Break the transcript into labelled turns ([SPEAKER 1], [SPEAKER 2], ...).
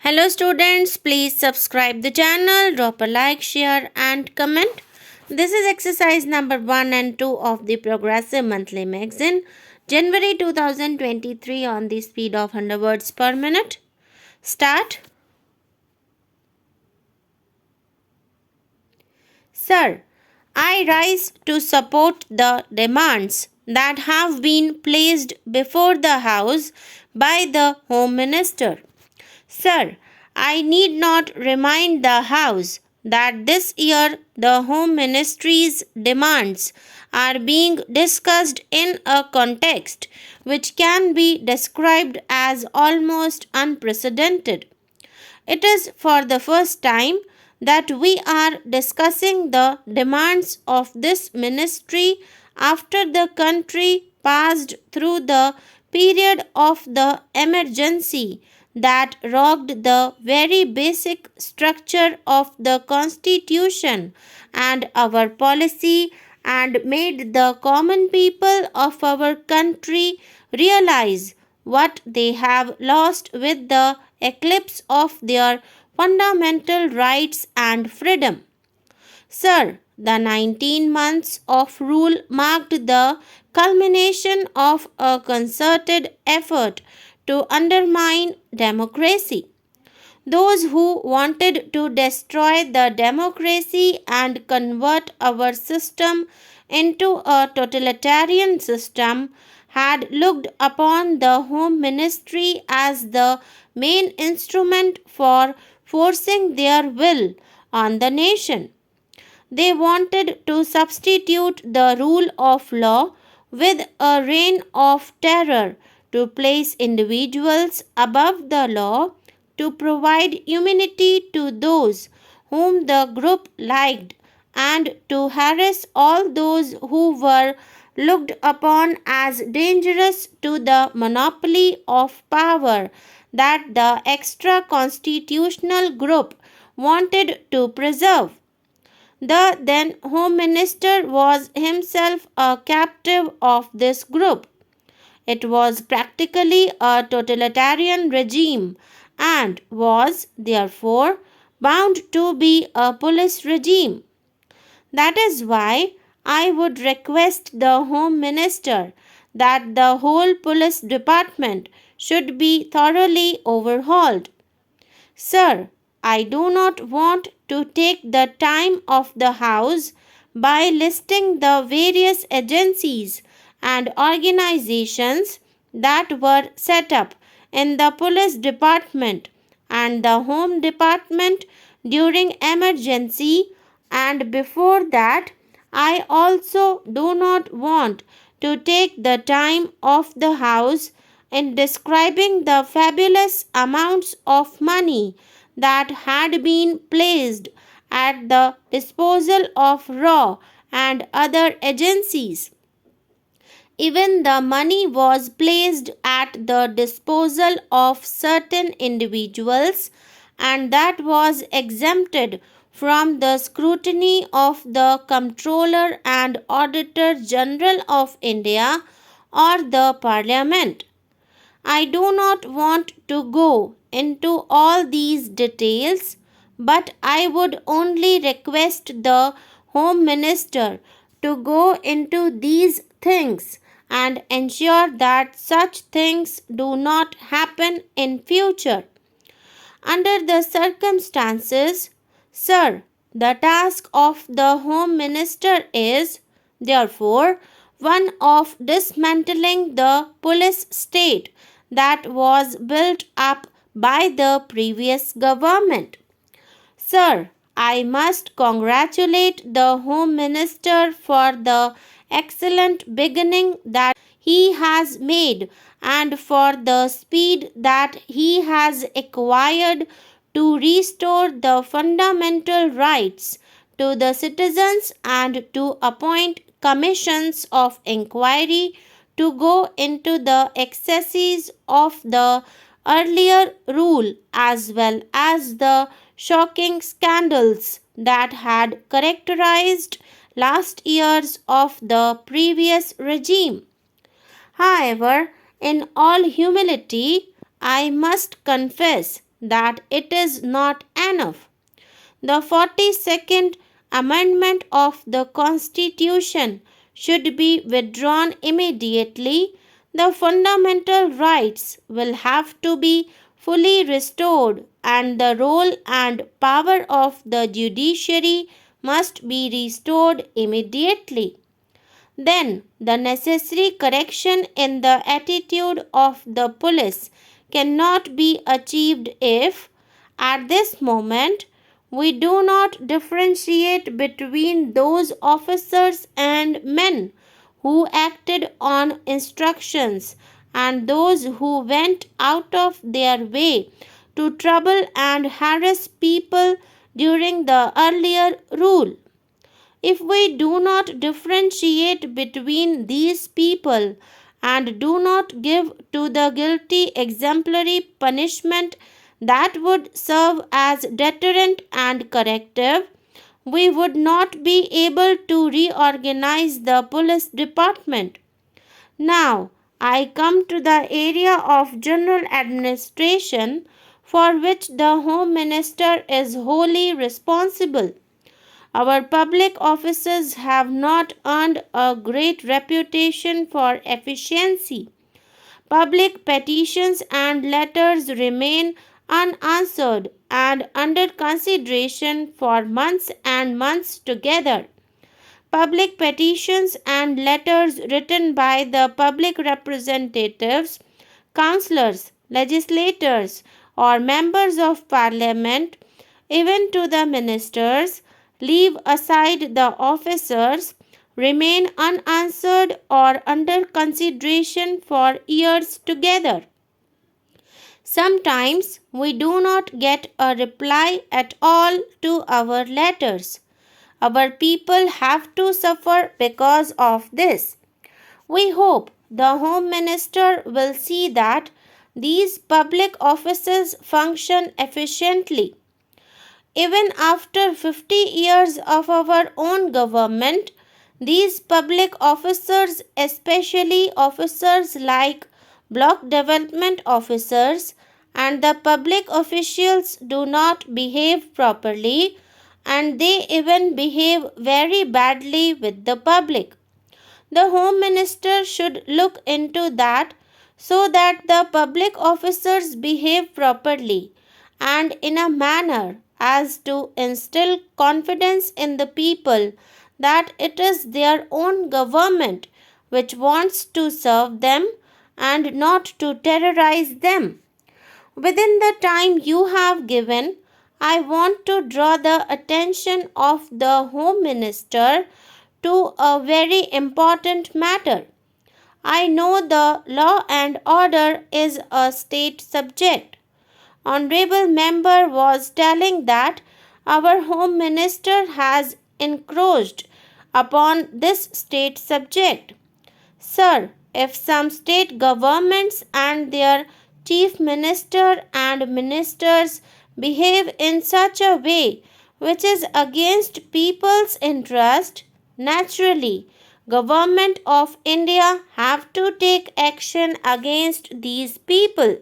[SPEAKER 1] Hello students, please subscribe the channel, drop a like, share and comment. This is exercise number 1 and 2 of the Progressive Monthly Magazine, January 2023 on the speed of 100 words per minute. Start. Sir, I rise to support the demands that have been placed before the House by the Home Minister. Sir, I need not remind the House that this year the Home Ministry's demands are being discussed in a context which can be described as almost unprecedented. It is for the first time that we are discussing the demands of this ministry after the country passed through the period of the emergency that rocked the very basic structure of the Constitution and our policy and made the common people of our country realize what they have lost with the eclipse of their fundamental rights and freedom. Sir, the 19 months of rule marked the culmination of a concerted effort to undermine democracy. Those who wanted to destroy the democracy and convert our system into a totalitarian system had looked upon the Home Ministry as the main instrument for forcing their will on the nation. They wanted to substitute the rule of law with a reign of terror to place individuals above the law, to provide immunity to those whom the group liked, and to harass all those who were looked upon as dangerous to the monopoly of power that the extra constitutional group wanted to preserve. The then Home Minister was himself a captive of this group. It was practically a totalitarian regime and was, therefore, bound to be a police regime. That is why I would request the Home Minister that the whole police department should be thoroughly overhauled. Sir, I do not want to take the time of the House by listing the various agencies and organizations that were set up in the police department and the home department during emergency, and before that I also do not want to take the time of the House in describing the fabulous amounts of money that had been placed at the disposal of RAW and other agencies. Even the money was placed at the disposal of certain individuals, and that was exempted from the scrutiny of the Comptroller and Auditor General of India or the Parliament. I do not want to go into all these details, but I would only request the Home Minister to go into these things and ensure that such things do not happen in future. Under the circumstances, sir, the task of the Home Minister is, therefore, one of dismantling the police state that was built up by the previous government. Sir, I must congratulate the Home Minister for the excellent beginning that he has made and for the speed that he has acquired to restore the fundamental rights to the citizens and to appoint commissions of inquiry to go into the excesses of the earlier rule as well as the shocking scandals that had characterized last years of the previous regime. However, in all humility, I must confess that it is not enough. The 42nd Amendment of the Constitution should be withdrawn immediately. The fundamental rights will have to be fully restored, and the role and power of the judiciary must be restored immediately. Then the necessary correction in the attitude of the police cannot be achieved if, at this moment, we do not differentiate between those officers and men who acted on instructions and those who went out of their way to trouble and harass people during the earlier rule. If we do not differentiate between these people and do not give to the guilty exemplary punishment that would serve as deterrent and corrective, we would not be able to reorganize the police department. Now, I come to the area of general administration for which the Home Minister is wholly responsible. Our public offices have not earned a great reputation for efficiency. Public petitions and letters remain unanswered and under consideration for months and months together. Public petitions and letters written by the public representatives, councillors, legislators, or members of parliament, even to the ministers, leave aside the officers, remain unanswered or under consideration for years together. Sometimes we do not get a reply at all to our letters. Our people have to suffer because of this. We hope the Home Minister will see that these public offices function efficiently. Even after 50 years of our own government, these public officers, especially officers like block development officers and the public officials, do not behave properly, and they even behave very badly with the public. The Home Minister should look into that so that the public officers behave properly and in a manner as to instill confidence in the people that it is their own government which wants to serve them and not to terrorize them. Within the time you have given, I want to draw the attention of the Home Minister to a very important matter. I know the law and order is a state subject. Honorable member was telling that our Home Minister has encroached upon this state subject. Sir, if some state governments and their chief minister and ministers behave in such a way which is against people's interest, naturally, Government of India have to take action against these people.